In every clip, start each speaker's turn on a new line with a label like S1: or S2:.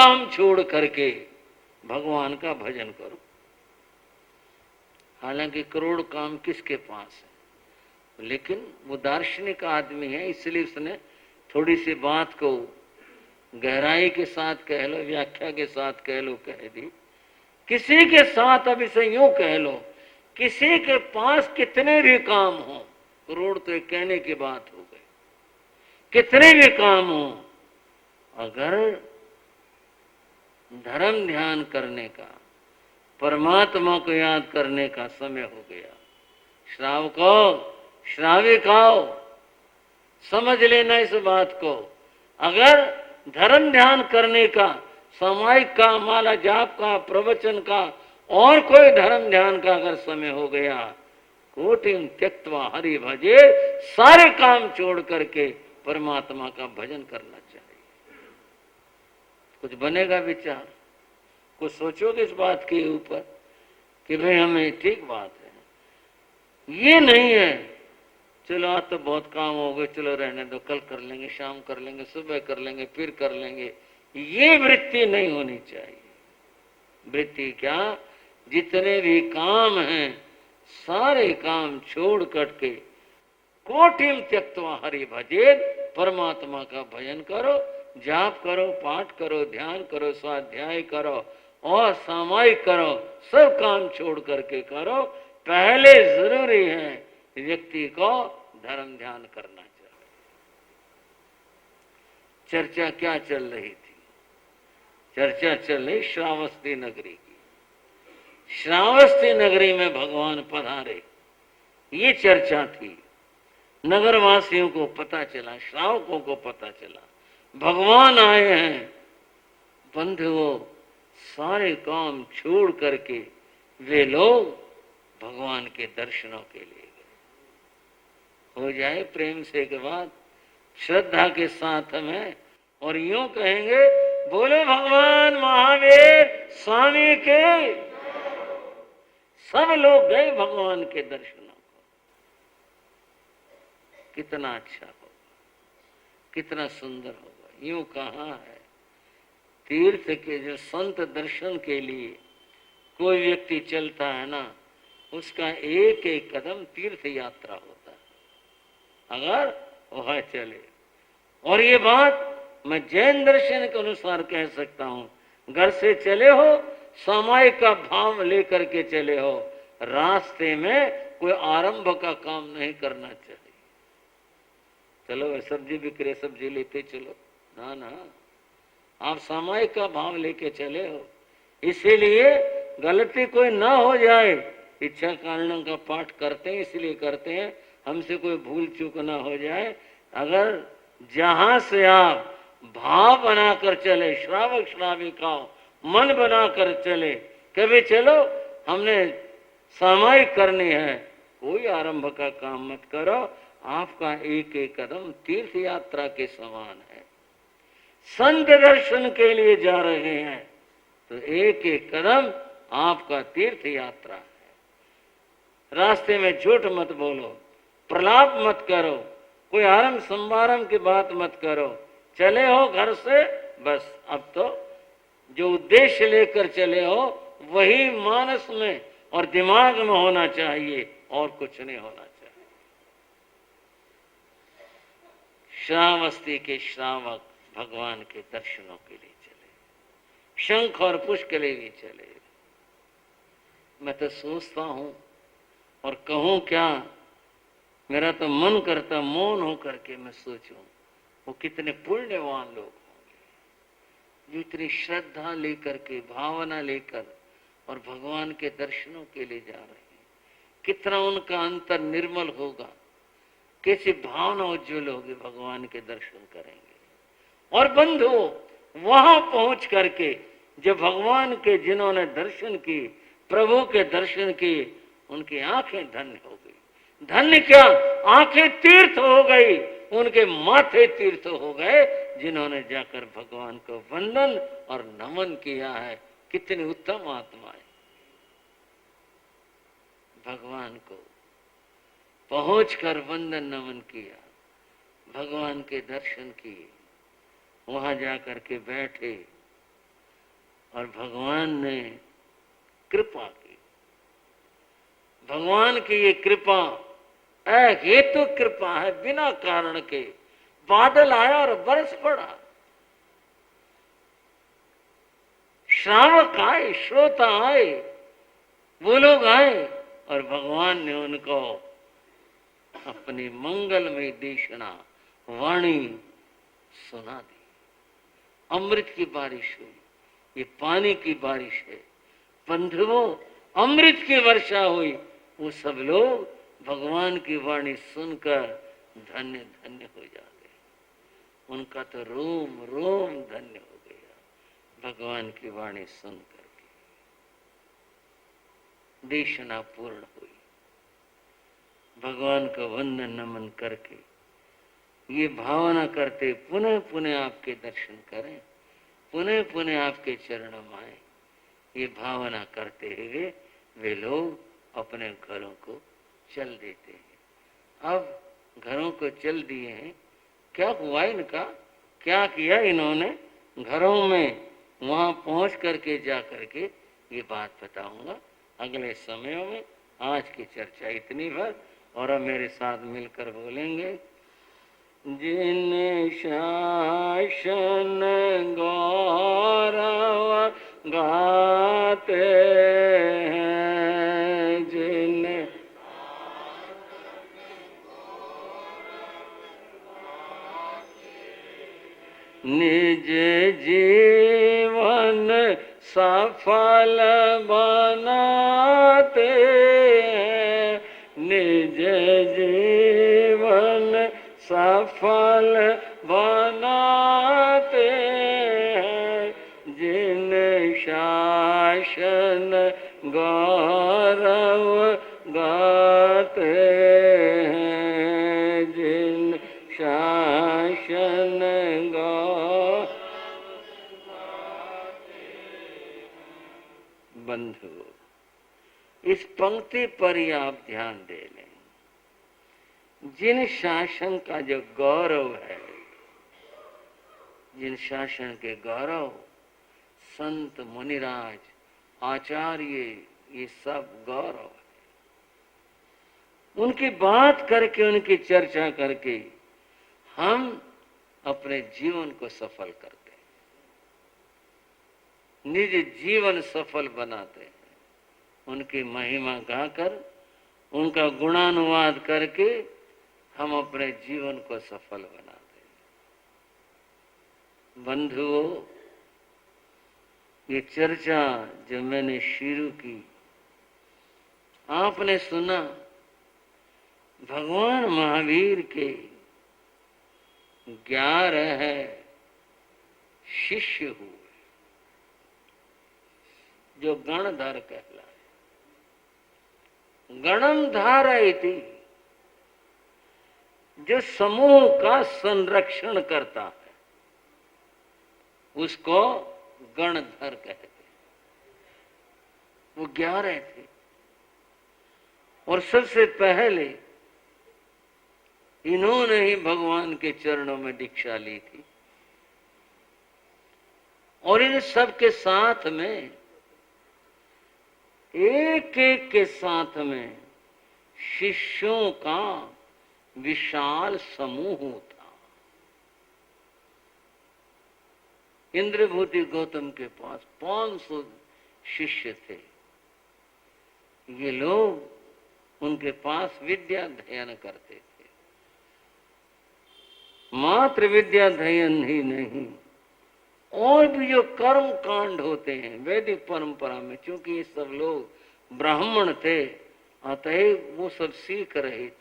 S1: काम छोड़ करके भगवान का भजन करो। हालांकि करोड़ काम किसके पास है, लेकिन वो दार्शनिक आदमी है, इसलिए उसने थोड़ी सी बात को गहराई के साथ कह लो, व्याख्या के साथ कह लो, कह दी। किसी के साथ अब इसे यूं कह लो, किसी के पास कितने भी काम हो, करोड़ तो एक कहने की बात हो गई, कितने भी काम हो, अगर धर्म ध्यान करने का, परमात्मा को याद करने का समय हो गया, श्रावको श्राविकाओ समझ लेना इस बात को। अगर धर्म ध्यान करने का, सामायिक का, माला जाप का, प्रवचन का और कोई धर्म ध्यान का अगर समय हो गया, कोटिम त्यक्त्वा हरि भजे, सारे काम छोड़ करके परमात्मा का भजन करना चाहिए। कुछ बनेगा विचार, कुछ सोचोगे इस बात के ऊपर कि भाई हमें ठीक बात है। ये नहीं है चलो आज तो बहुत काम हो गए, चलो रहने दो, कल कर लेंगे, शाम कर लेंगे, सुबह कर लेंगे, फिर कर लेंगे, ये वृत्ति नहीं होनी चाहिए। वृत्ति क्या, जितने भी काम हैं सारे काम छोड़ करके कोटिम त्यक्त्वा हरि भजे, परमात्मा का भजन करो, जाप करो, पाठ करो, ध्यान करो, स्वाध्याय करो और सामायिक करो, सब काम छोड़ करके करो। पहले जरूरी है व्यक्ति को धर्म ध्यान करना चाहिए। चर्चा क्या चल रही थी? चर्चा चल रही श्रावस्ती नगरी की। श्रावस्ती नगरी में भगवान पधारे, ये चर्चा थी। नगरवासियों को पता चला, श्रावकों को पता चला भगवान आए हैं। बंधुओं, सारे काम छोड़ करके वे लोग भगवान के दर्शनों के लिए गए। हो जाए प्रेम से के बाद, श्रद्धा के साथ हमें, और यूं कहेंगे बोलो भगवान महावीर स्वामी के। सब लोग गए भगवान के दर्शनों को। कितना अच्छा होगा, कितना सुंदर होगा। यूं कहा है, तीर्थ के जो संत दर्शन के लिए कोई व्यक्ति चलता है ना, उसका एक एक कदम तीर्थ यात्रा होता है, अगर वह चले। और ये बात मैं जैन दर्शन के अनुसार कह सकता हूं। घर से चले हो, सामायिक का भाव लेकर के चले हो, रास्ते में कोई आरंभ का काम नहीं करना चाहिए। चलो सब्जी बिक रही, सब्जी लेते चलो, ना ना, आप सामायिक का भाव लेके चले हो। इसीलिए गलती कोई ना हो जाए, इच्छा कारणों का पाठ करते हैं इसलिए करते हैं, हमसे कोई भूल चूक ना हो जाए। अगर जहां से आप भाव बनाकर चले, श्रावक श्राविकाओं मन बनाकर चले, कभी चलो हमने सामायिक करनी है, कोई आरंभ का काम मत करो। आपका एक एक कदम तीर्थ यात्रा के समान है। संत दर्शन के लिए जा रहे हैं तो एक एक कदम आपका तीर्थ यात्रा है। रास्ते में झूठ मत बोलो, प्रलाप मत करो, कोई आरंभ संभारंभ की बात मत करो। चले हो घर से, बस अब तो जो उद्देश्य लेकर चले हो वही मानस में और दिमाग में होना चाहिए, और कुछ नहीं होना चाहिए। श्रावस्ती के श्रावक भगवान के दर्शनों के लिए चले, शंख और पुष्प के लिए भी चले। मैं तो सोचता हूं और कहूं क्या, मेरा तो मन करता मौन होकर के मैं सोचूं वो कितने पुण्यवान लोग होंगे जो इतनी श्रद्धा लेकर के, भावना लेकर और भगवान के दर्शनों के लिए जा रहे हैं। कितना उनका अंतर निर्मल होगा, कैसी भावना उज्ज्वल होगी, भगवान के दर्शन करेंगे। और बंधु, वहां पहुंच करके जब भगवान के जिन्होंने दर्शन किए, प्रभु के दर्शन किए, उनकी आंखें धन्य हो गई। धन्य क्या, आंखें तीर्थ हो गई, उनके माथे तीर्थ हो गए, जिन्होंने जाकर भगवान को वंदन और नमन किया है। कितनी उत्तम आत्माएं भगवान को पहुंचकर वंदन नमन किया, भगवान के दर्शन किए, वहां जाकर के बैठे और भगवान ने कृपा की। भगवान की ये कृपा अहेतु कृपा है, बिना कारण के बादल आया और बरस पड़ा। श्रावक आए, श्रोता आए, वो लोग आए और भगवान ने उनको अपनी मंगलमय देशना वाणी सुना दी। अमृत की बारिश हुई, ये पानी की बारिश है बंधुओं, अमृत की वर्षा हुई। वो सब लोग भगवान की वाणी सुनकर धन्य धन्य हो जाते, उनका तो रोम रोम धन्य हो गया भगवान की वाणी सुन करके। देशना पूर्ण हुई, भगवान का वंदन नमन करके ये भावना करते पुनः पुनः आपके दर्शन करें, पुनः पुनः आपके चरणों में आए। ये भावना करते हुए वे लोग अपने घरों को चल देते हैं। अब घरों को चल दिए हैं, क्या हुआ इनका, क्या किया इन्होंने घरों में, वहां पहुंच करके जा करके ये बात बताऊंगा अगले समयों में। आज की चर्चा इतनी भर, और अब मेरे साथ मिलकर बोलेंगे। जिन शासन गौरव गाते हैं, जिन निज जीवन सफल बनाते हैं, निज जीवन सफल बनाते हैं, जिन शासन गौरव गाते हैं, जिन शासन गौरव। बंधु, इस पंक्ति पर ही आप ध्यान दे लें। जिन शासन का जो गौरव है, जिन शासन के गौरव, संत मुनिराज आचार्य, ये सब गौरव है, उनकी बात करके, उनकी चर्चा करके हम अपने जीवन को सफल करते हैं, निज जीवन सफल बनाते हैं। उनकी महिमा गाकर, उनका गुणानुवाद करके हम अपने जीवन को सफल बनाते हैं। बंधुओं, ये चर्चा जो मैंने शुरू की, आपने सुना भगवान महावीर के 11 शिष्य हुए जो गणधर कहलाए। गणम धारयति, जो समूह का संरक्षण करता है, उसको गणधर कहते हैं। वो 11 थे और सबसे पहले इन्होंने ही भगवान के चरणों में दीक्षा ली थी। और इन सब के साथ में, एक एक के साथ में शिष्यों का विशाल समूह था। इंद्रभूति गौतम के पास 500 शिष्य थे। ये लोग उनके पास विद्या अध्ययन करते थे। मात्र विद्या अध्ययन ही नहीं, और भी जो कर्म कांड होते हैं वैदिक परंपरा में, क्योंकि ये सब लोग ब्राह्मण थे, अतएव वो सब सीख रहे थे।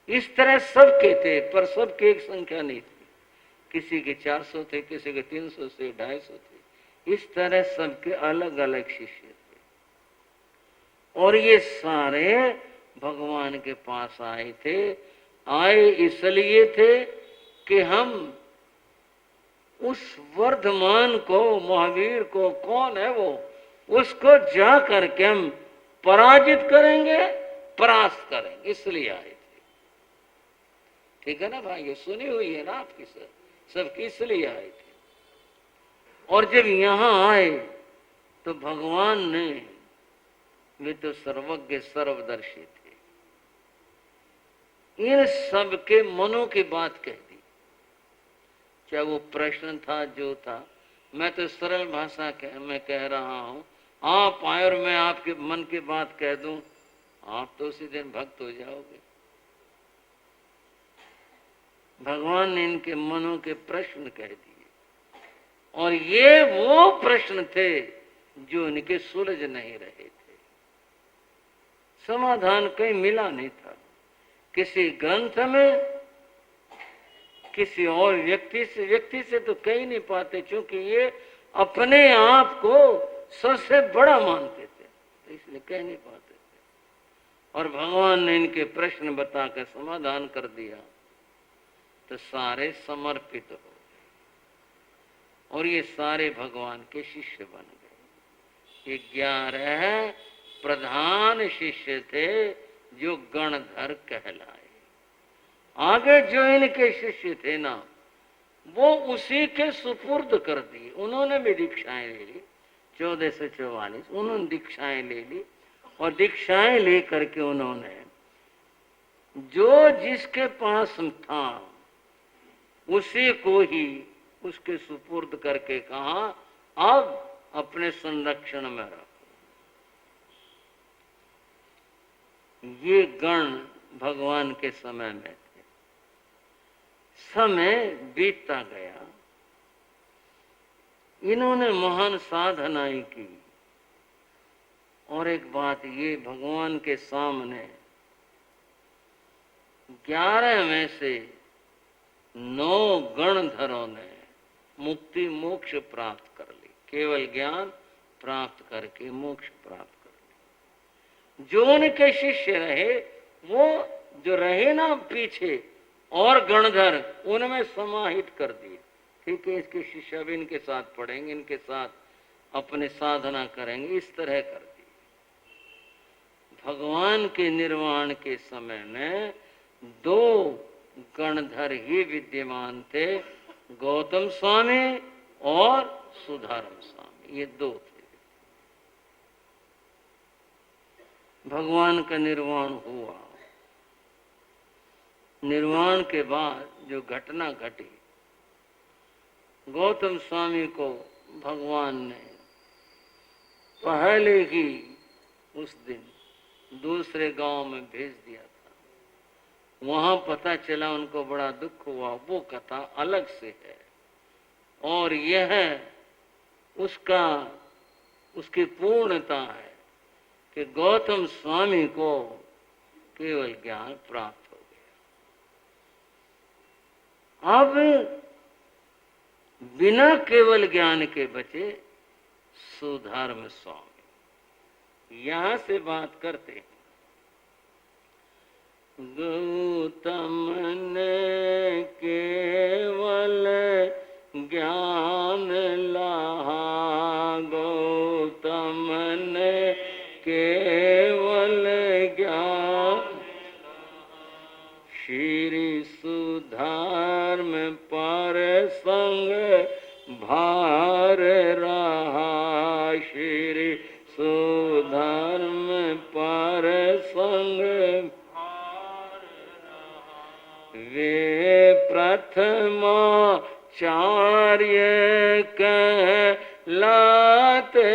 S1: इस तरह सबके थे, पर सबके एक संख्या नहीं थी। किसी के 400 थे, किसी के 300 से 250 थे। इस तरह सबके अलग अलग शिष्य थे। और ये सारे भगवान के पास आए थे। आए इसलिए थे कि हम उस वर्धमान को, महावीर को, कौन है वो, उसको जा करके हम पराजित करेंगे, परास्त करेंगे, इसलिए आए थे। ठीक है ना भाई, ये सुनी हुई है ना आपकी सबकी, इसलिए आए थे। और जब यहाँ आए तो भगवान ने, वे तो सर्वज्ञ सर्वदर्शी थे, इन सब के मनों की बात कह दी। चाहे वो प्रश्न था जो था, मैं तो सरल भाषा में कह रहा हूं, आप आए और मैं आपके मन की बात कह दूं, आप तो उसी दिन भक्त हो जाओगे। भगवान ने इनके मनों के प्रश्न कह दिए, और ये वो प्रश्न थे जो इनके सुलझ नहीं रहे थे। समाधान कहीं मिला नहीं था, किसी ग्रंथ में, किसी और व्यक्ति से तो कह नहीं पाते, क्योंकि ये अपने आप को सबसे बड़ा मानते थे, तो इसलिए कह नहीं पाते थे। और भगवान ने इनके प्रश्न बताकर समाधान कर दिया, तो सारे समर्पित हो गए और ये सारे भगवान के शिष्य बन गए। 11 प्रधान शिष्य थे जो गणधर कहलाए। आगे जो इनके शिष्य थे ना, वो उसी के सुपुर्द कर दिए। उन्होंने भी दीक्षाएं ले ली, 1444 उन्होंने दीक्षाएं ले ली, और दीक्षाएं लेकर के उन्होंने जो जिसके पास था उसी को ही उसके सुपुर्द करके कहा, अब अपने संरक्षण में रखो। ये गण भगवान के समय में थे। समय बीतता गया, इन्होंने महान साधनाएं की, और एक बात ये, भगवान के सामने 11 में से 9 गणधरों ने मुक्ति मोक्ष प्राप्त कर ली, केवल ज्ञान प्राप्त करके मोक्ष प्राप्त कर ली। जो उनके शिष्य रहे, वो जो रहे ना पीछे और गणधर, उनमें समाहित कर दिए। ठीक है, इसके शिष्य अब इनके साथ पढ़ेंगे, इनके साथ अपने साधना करेंगे, इस तरह कर दिए। भगवान के निर्वाण के समय में 2 गणधर ही विद्यमान थे, गौतम स्वामी और सुधारम स्वामी, ये 2 थे। भगवान का निर्वाण हुआ। निर्वाण के बाद जो घटना घटी, गौतम स्वामी को भगवान ने पहले ही उस दिन दूसरे गांव में भेज दिया था। वहां पता चला, उनको बड़ा दुख हुआ। वो कथा अलग से है, और यह उसकी पूर्णता है कि गौतम स्वामी को केवल ज्ञान प्राप्त हो गया। अब बिना केवल ज्ञान के बचे सुधर्म स्वामी। यहां से बात करते हैं। गौतम ने केवल ज्ञान लाहा, गौतम ने केवल ज्ञान, श्री सुधर्म पर संग भार रहा, श्री सुधर्म पर संग वे प्रथमाचार्य कहलाते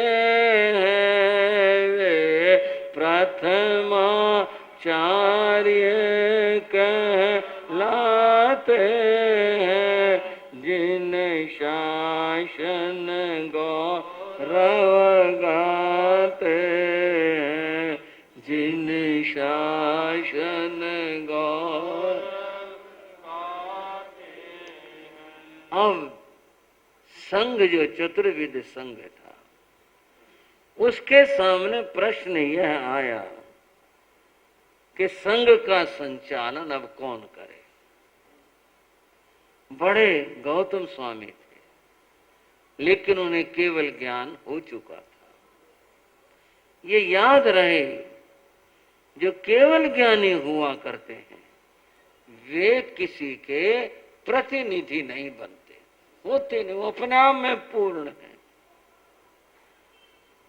S1: हैं, वे प्रथमाचार्य कहलाते हैं, जिन शासन गौरव गाते हैं, जिन शासन गौरव। अब संघ जो चतुर्विध संघ था, उसके सामने प्रश्न यह आया कि संघ का संचालन अब कौन करे। बड़े गौतम स्वामी थे, लेकिन उन्हें केवल ज्ञान हो चुका था। ये याद रहे, जो केवल ज्ञानी हुआ करते हैं वे किसी के प्रतिनिधि नहीं बनते, होते नहीं, वो अपने आप में पूर्ण है।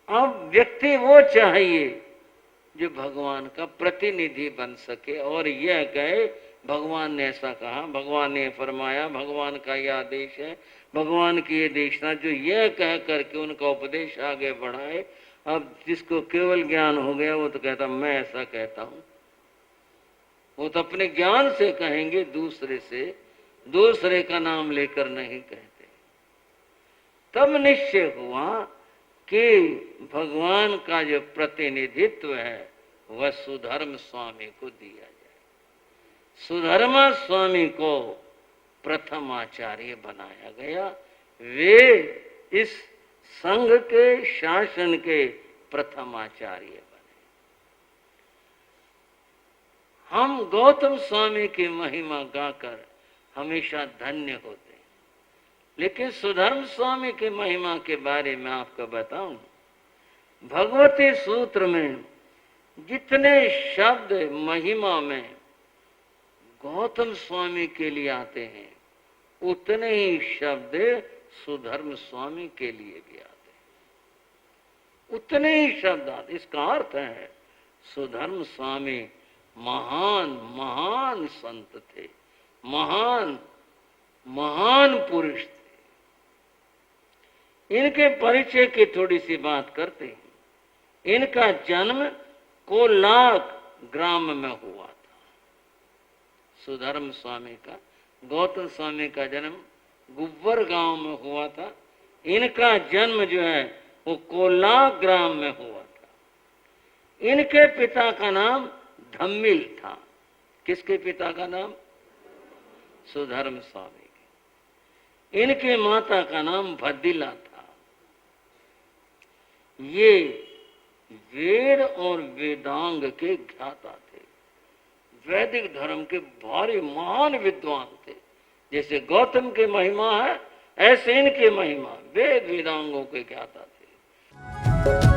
S1: अब व्यक्ति वो चाहिए जो भगवान का प्रतिनिधि बन सके और यह कहे भगवान ने ऐसा कहा, भगवान ने फरमाया, भगवान का यह आदेश है, भगवान की ये देशना, जो यह कह करके उनका उपदेश आगे बढ़ाए। अब जिसको केवल ज्ञान हो गया वो तो कहता मैं ऐसा कहता हूं। वो तो अपने ज्ञान से कहेंगे, दूसरे से, दूसरे का नाम लेकर नहीं कहते। तब निश्चय हुआ कि भगवान का जो प्रतिनिधित्व है वह सुधर्म स्वामी को दिया जाए। सुधर्मा स्वामी को प्रथम आचार्य बनाया गया। वे इस संघ के शासन के प्रथम आचार्य बने। हम गौतम स्वामी की महिमा गाकर हमेशा धन्य होते हैं, लेकिन सुधर्म स्वामी की महिमा के बारे में आपको बताऊं, भगवती सूत्र में जितने शब्द महिमा में गौतम स्वामी के लिए आते हैं, उतने ही शब्द सुधर्म स्वामी के लिए भी आते हैं। उतने ही शब्द आते। इसका अर्थ है सुधर्म स्वामी महान महान संत थे, महान महान पुरुष थे। इनके परिचय की थोड़ी सी बात करते हैं। इनका जन्म कोलाक ग्राम में हुआ था। सुधर्म स्वामी का, गौतम स्वामी का जन्म गुब्बर गांव में हुआ था। इनका जन्म जो है वो कोलाक ग्राम में हुआ था। इनके पिता का नाम धम्मिल था। किसके पिता का नाम? सुधर्म स्वामी के। इनके माता का नाम भद्दिला था। ये वेद और वेदांग के ज्ञाता थे, वैदिक धर्म के भारी महान विद्वान थे। जैसे गौतम की महिमा है, ऐसे इनकी महिमा, वेद वेदांगों के ज्ञाता थे।